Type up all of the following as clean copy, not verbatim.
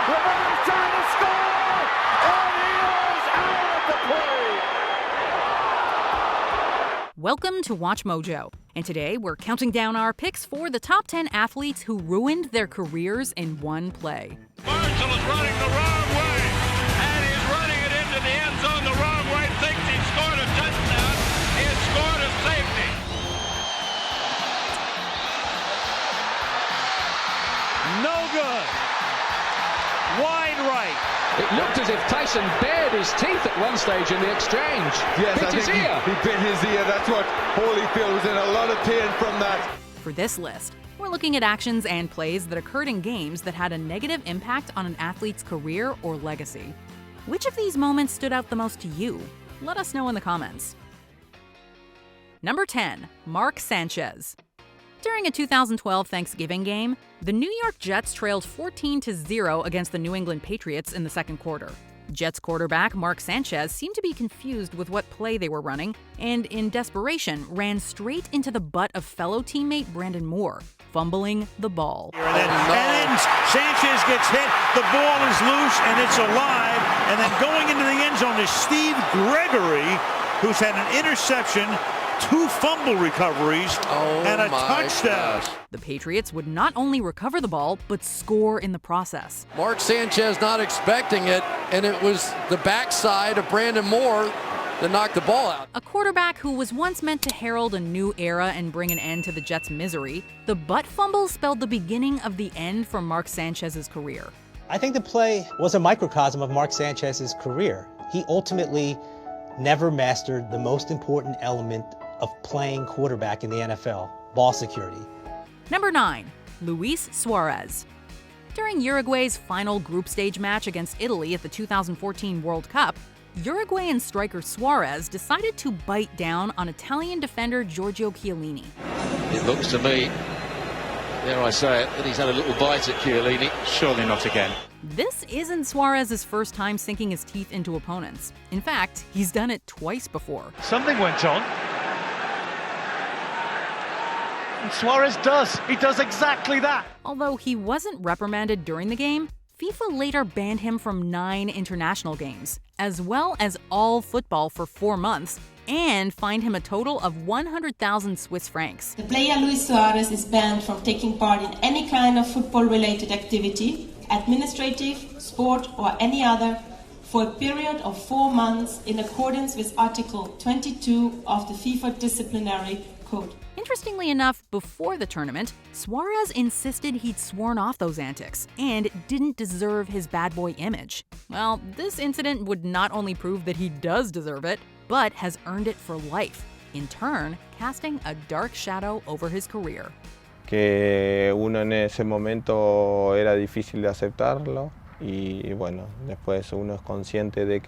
Roberto's trying to score, and he is out at the plate. Welcome to Watch Mojo, and today we're counting down our picks for the top 10 athletes who ruined their careers in one play. Marshall is running the wrong way, and he's running it into the end zone the wrong way, thinks he scored a touchdown, he has scored a safety. No good. Wide right. It looked as if Tyson bared his teeth at one stage in the exchange. Yes, bit I his think ear. He bit his ear. That's what Holyfield was in a lot of pain from that. For this list, we're looking at actions and plays that occurred in games that had a negative impact on an athlete's career or legacy. Which of these moments stood out the most to you? Let us know in the comments. Number 10, Mark Sanchez. During a 2012 Thanksgiving game, the New York Jets trailed 14-0 against the New England Patriots in the second quarter. Jets quarterback Mark Sanchez seemed to be confused with what play they were running, and in desperation ran straight into the butt of fellow teammate Brandon Moore, fumbling the ball. And then Sanchez gets hit, the ball is loose, and it's alive, and then going into the end zone is Steve Gregory, who's had an interception, 2 fumble recoveries, and a touchdown. Gosh. The Patriots would not only recover the ball, but score in the process. Mark Sanchez not expecting it, and it was the backside of Brandon Moore that knocked the ball out. A quarterback who was once meant to herald a new era and bring an end to the Jets' misery, the butt fumble spelled the beginning of the end for Mark Sanchez's career. I think the play was a microcosm of Mark Sanchez's career. He ultimately never mastered the most important element of playing quarterback in the NFL, ball security. Number 9, Luis Suárez. During Uruguay's final group stage match against Italy at the 2014 World Cup, Uruguayan striker Suárez decided to bite down on Italian defender Giorgio Chiellini. It looks to me, dare I say it, that he's had a little bite at Chiellini. Surely not again. This isn't Suárez's first time sinking his teeth into opponents. In fact, he's done it twice before. Something went on. And Suarez does. He does exactly that. Although he wasn't reprimanded during the game, FIFA later banned him from 9 international games, as well as all football for 4 months, and fined him a total of 100,000 Swiss francs. The player Luis Suárez is banned from taking part in any kind of football-related activity, administrative, sport, or any other, for a period of 4 months in accordance with Article 22 of the FIFA Disciplinary Code. Interestingly enough, before the tournament, Suárez insisted he'd sworn off those antics and didn't deserve his bad boy image. Well, this incident would not only prove that he does deserve it, but has earned it for life, in turn casting a dark shadow over his career. Que uno en ese momento era difícil de aceptarlo y bueno, después uno es consciente de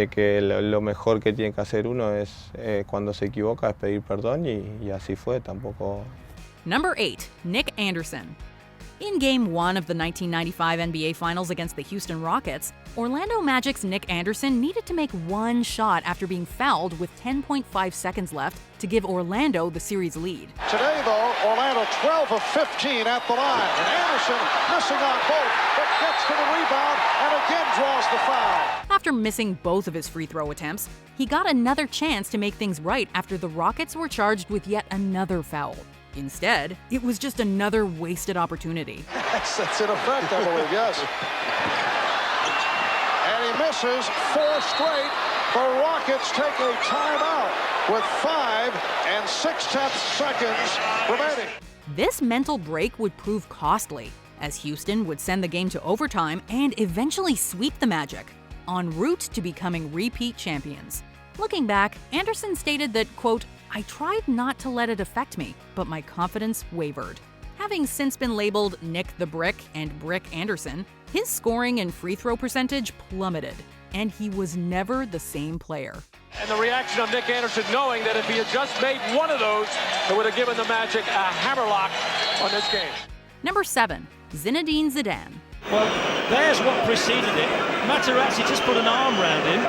que lo mejor que tiene que hacer uno es cuando se equivoca es pedir perdón y así fue, tampoco. Number 8, Nick Anderson. In Game 1 of the 1995 NBA Finals against the Houston Rockets, Orlando Magic's Nick Anderson needed to make one shot after being fouled with 10.5 seconds left to give Orlando the series lead. Today, though, Orlando 12 of 15 at the line, and Anderson missing on both, but gets to the rebound and again draws the foul. After missing both of his free throw attempts, he got another chance to make things right after the Rockets were charged with yet another foul. Instead, it was just another wasted opportunity. That's in effect, I believe, yes. And he misses 4 straight. The Rockets take a timeout with 5 6/10 seconds remaining. This mental break would prove costly, as Houston would send the game to overtime and eventually sweep the Magic, en route to becoming repeat champions. Looking back, Anderson stated that, quote, "I tried not to let it affect me, but my confidence wavered." Having since been labeled Nick the Brick and Brick Anderson, his scoring and free throw percentage plummeted, and he was never the same player. And the reaction of Nick Anderson knowing that if he had just made one of those, it would have given the Magic a hammerlock on this game. Number 7, Zinedine Zidane. Well, there's what preceded it. Materazzi just put an arm round him.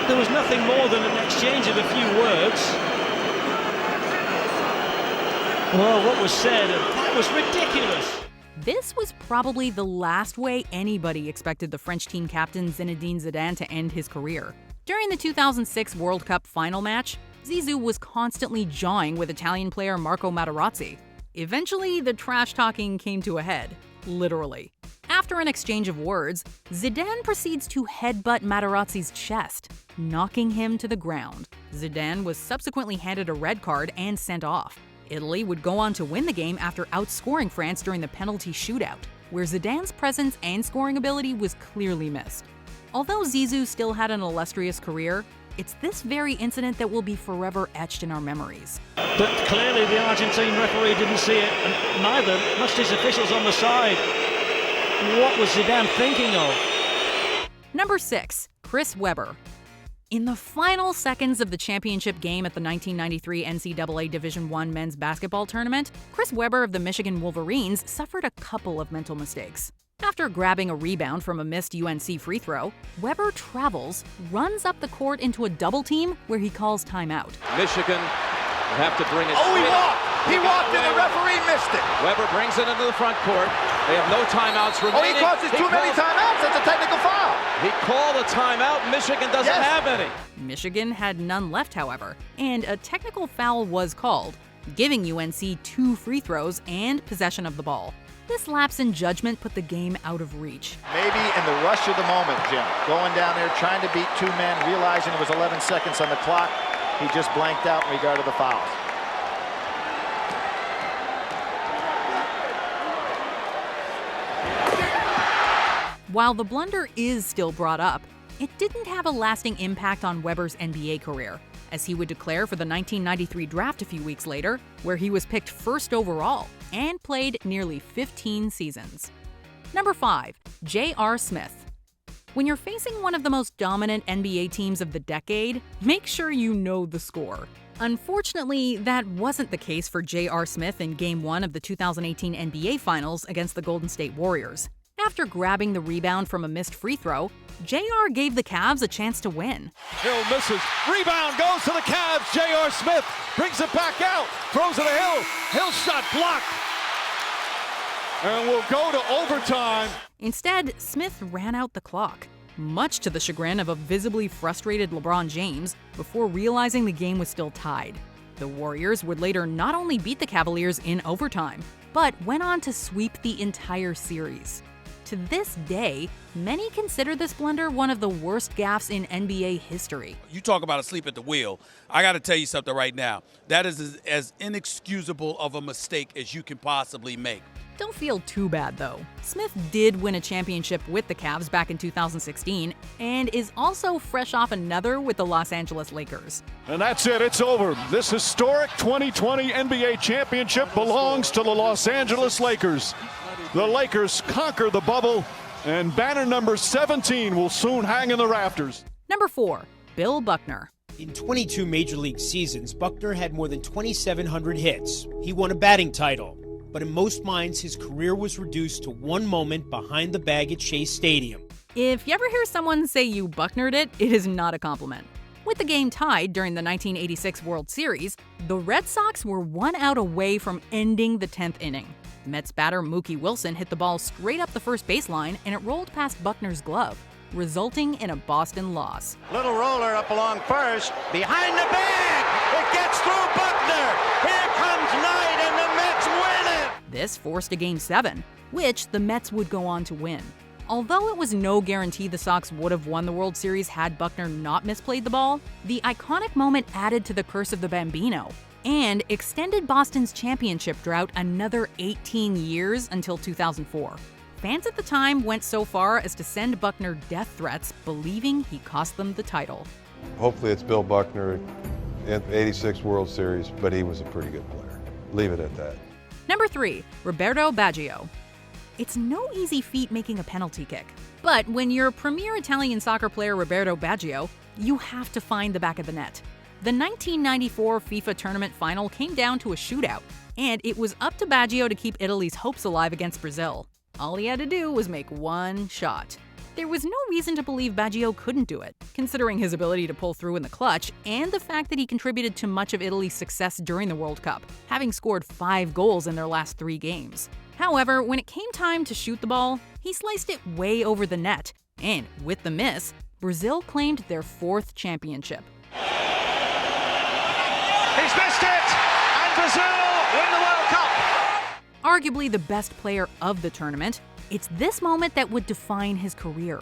There was nothing more than an exchange of a few words. Well, what was said, that was ridiculous. This was probably the last way anybody expected the French team captain Zinedine Zidane to end his career. During the 2006 World Cup final match, Zizou was constantly jawing with Italian player Marco Materazzi. Eventually, the trash-talking came to a head, literally. After an exchange of words, Zidane proceeds to headbutt Materazzi's chest, knocking him to the ground. Zidane was subsequently handed a red card and sent off. Italy would go on to win the game after outscoring France during the penalty shootout, where Zidane's presence and scoring ability was clearly missed. Although Zizou still had an illustrious career, it's this very incident that will be forever etched in our memories. But clearly the Argentine referee didn't see it, and neither must his officials on the side. What was Zidane thinking of? Number 6. Chris Webber. In the final seconds of the championship game at the 1993 NCAA Division I men's basketball tournament, Chris Webber of the Michigan Wolverines suffered a couple of mental mistakes. After grabbing a rebound from a missed UNC free throw, Webber travels, runs up the court into a double team where he calls timeout. Michigan will have to bring it. Oh, he walked! He walked and the referee missed it. Webber brings it into the front court. They have no timeouts remaining. Oh, he causes too many timeouts. That's a technical foul. He called a timeout. Michigan doesn't have any. Michigan had none left, however, and a technical foul was called, giving UNC 2 free throws and possession of the ball. This lapse in judgment put the game out of reach. Maybe in the rush of the moment, Jim, going down there trying to beat 2 men, realizing it was 11 seconds on the clock, he just blanked out in regard to the fouls. While the blunder is still brought up, it didn't have a lasting impact on Webber's NBA career, as he would declare for the 1993 draft a few weeks later, where he was picked first overall and played nearly 15 seasons. Number 5. J.R. Smith. When you're facing one of the most dominant NBA teams of the decade, make sure you know the score. Unfortunately, that wasn't the case for J.R. Smith in Game 1 of the 2018 NBA Finals against the Golden State Warriors. After grabbing the rebound from a missed free throw, J.R. gave the Cavs a chance to win. Hill misses. Rebound goes to the Cavs. J.R. Smith brings it back out. Throws it to Hill. Hill shot blocked. And we'll go to overtime. Instead, Smith ran out the clock, much to the chagrin of a visibly frustrated LeBron James, before realizing the game was still tied. The Warriors would later not only beat the Cavaliers in overtime, but went on to sweep the entire series. To this day, many consider this blunder one of the worst gaffes in NBA history. You talk about asleep at the wheel. I got to tell you something right now. That is as inexcusable of a mistake as you can possibly make. Don't feel too bad, though. Smith did win a championship with the Cavs back in 2016 and is also fresh off another with the Los Angeles Lakers. And that's it. It's over. This historic 2020 NBA championship belongs to the Los Angeles Lakers. The Lakers conquer the bubble, and banner number 17 will soon hang in the rafters. Number 4. Bill Buckner. In 22 Major League seasons, Buckner had more than 2,700 hits. He won a batting title. But in most minds, his career was reduced to one moment behind the bag at Shea Stadium. If you ever hear someone say you Bucknered it, it is not a compliment. With the game tied during the 1986 World Series, the Red Sox were 1 out away from ending the 10th inning. Mets batter Mookie Wilson hit the ball straight up the first baseline and it rolled past Buckner's glove, resulting in a Boston loss. Little roller up along first, behind the bag. It gets through Buckner. Here comes Knight and the Mets win it. This forced a Game 7, which the Mets would go on to win. Although it was no guarantee the Sox would have won the World Series had Buckner not misplayed the ball, the iconic moment added to the curse of the Bambino and extended Boston's championship drought another 18 years until 2004. Fans at the time went so far as to send Buckner death threats, believing he cost them the title. Hopefully it's Bill Buckner in the 86 World Series, but he was a pretty good player. Leave it at that. Number 3. Roberto Baggio. It's no easy feat making a penalty kick, but when you're premier Italian soccer player Roberto Baggio, you have to find the back of the net. The 1994 FIFA tournament final came down to a shootout, and it was up to Baggio to keep Italy's hopes alive against Brazil. All he had to do was make one shot. There was no reason to believe Baggio couldn't do it, considering his ability to pull through in the clutch and the fact that he contributed to much of Italy's success during the World Cup, having scored 5 goals in their last 3 games. However, when it came time to shoot the ball, he sliced it way over the net, and with the miss, Brazil claimed their 4th championship. He's missed it, and Brazil win the World Cup. Arguably the best player of the tournament, it's this moment that would define his career.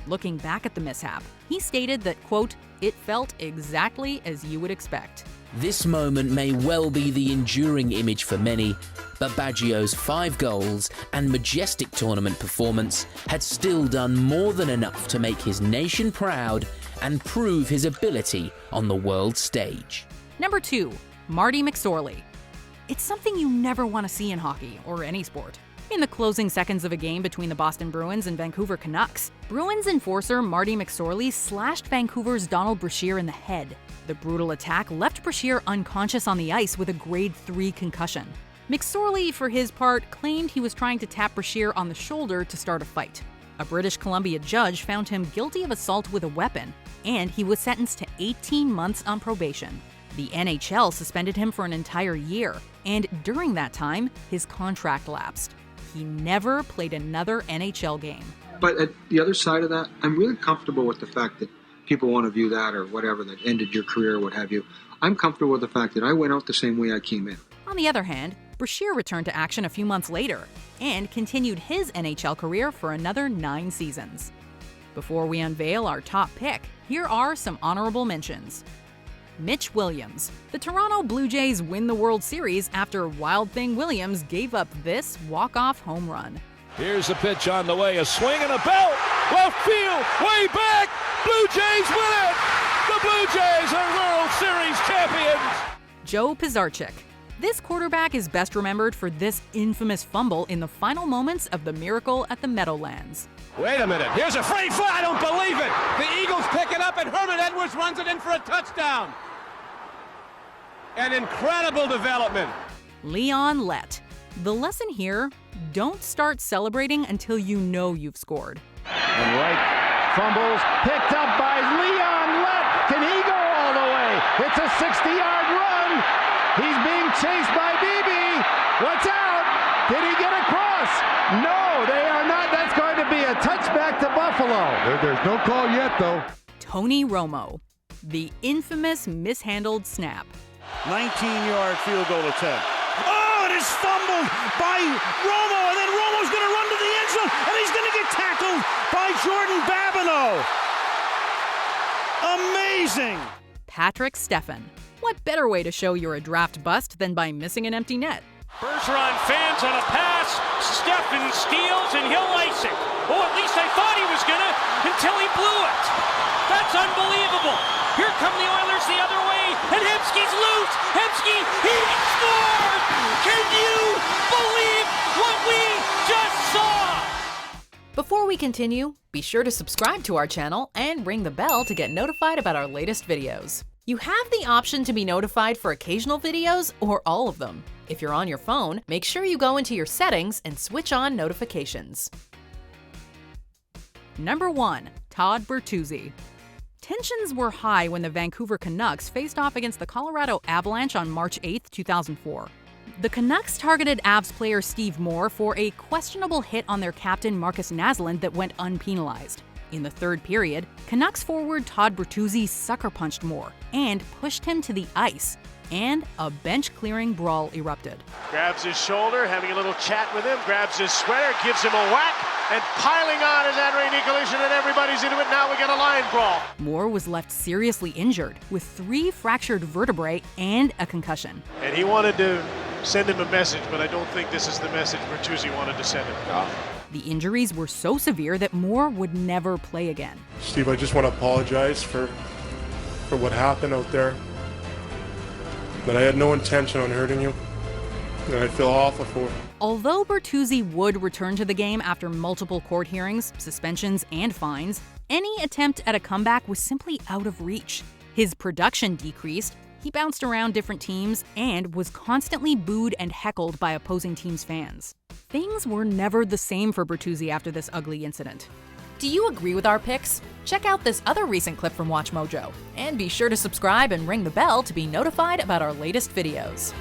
Looking back at the mishap, he stated that, quote, "It felt exactly as you would expect." This moment may well be the enduring image for many, but Baggio's 5 goals and majestic tournament performance had still done more than enough to make his nation proud and prove his ability on the world stage. Number 2, Marty McSorley. It's something you never want to see in hockey or any sport. In the closing seconds of a game between the Boston Bruins and Vancouver Canucks, Bruins enforcer Marty McSorley slashed Vancouver's Donald Brashear in the head. The brutal attack left Brashear unconscious on the ice with a grade 3 concussion. McSorley, for his part, claimed he was trying to tap Brashear on the shoulder to start a fight. A British Columbia judge found him guilty of assault with a weapon, and he was sentenced to 18 months on probation. The NHL suspended him for an entire year, and during that time, his contract lapsed. He never played another NHL game. But at the other side of that, I'm really comfortable with the fact that people want to view that or whatever, that ended your career, what have you. I'm comfortable with the fact that I went out the same way I came in. On the other hand, Brashear returned to action a few months later and continued his NHL career for another 9 seasons. Before we unveil our top pick, here are some honorable mentions. Mitch Williams. The Toronto Blue Jays win the World Series after Wild Thing Williams gave up this walk-off home run. Here's a pitch on the way, a swing and a belt, left field, way back, Blue Jays win it! The Blue Jays are World Series champions! Joe Pisarcik. This quarterback is best remembered for this infamous fumble in the final moments of the Miracle at the Meadowlands. Wait a minute, here's a free foot, I don't believe it! The Eagles pick it up and Herman Edwards runs it in for a touchdown! An incredible development. Leon Lett. The lesson here, don't start celebrating until you know you've scored. And right fumbles, picked up by Leon Lett. Can he go all the way? It's a 60-yard run. He's being chased by Beebe. What's out? Did he get across? No, they are not. That's going to be a touchback to Buffalo. There's no call yet, though. Tony Romo. The infamous mishandled snap. 19-yard field goal attempt. Oh, it is fumbled by Romo, and then Romo's going to run to the end zone, and he's going to get tackled by Jordan Babineau. Amazing. Patrick Steffen. What better way to show you're a draft bust than by missing an empty net? Bergeron fans on a pass. Steffen steals, and he'll ice it. Oh, at least I thought he was going to until he blew it. That's unbelievable. Here come the Oilers the other way, and Hemsky's loose. Hemsky, he scored! Can you believe what we just saw? Before we continue, be sure to subscribe to our channel and ring the bell to get notified about our latest videos. You have the option to be notified for occasional videos or all of them. If you're on your phone, make sure you go into your settings and switch on notifications. Number 1, Todd Bertuzzi. Tensions were high when the Vancouver Canucks faced off against the Colorado Avalanche on March 8, 2004. The Canucks targeted Avs player Steve Moore for a questionable hit on their captain Marcus Naslund that went unpenalized. In the third period, Canucks forward Todd Bertuzzi sucker punched Moore and pushed him to the ice, and a bench-clearing brawl erupted. Grabs his shoulder, having a little chat with him, grabs his sweater, gives him a whack, and piling on is Andrei Nikolic, and everybody's into it. Now we get a line brawl. Moore was left seriously injured with 3 fractured vertebrae and a concussion. And he wanted to send him a message, but I don't think this is the message Bertuzzi wanted to send him. No. The injuries were so severe that Moore would never play again. Steve, I just want to apologize for what happened out there. That I had no intention on hurting you, and I feel awful for it. Although Bertuzzi would return to the game after multiple court hearings, suspensions, and fines, any attempt at a comeback was simply out of reach. His production decreased, he bounced around different teams, and was constantly booed and heckled by opposing teams' fans. Things were never the same for Bertuzzi after this ugly incident. Do you agree with our picks? Check out this other recent clip from WatchMojo, and be sure to subscribe and ring the bell to be notified about our latest videos.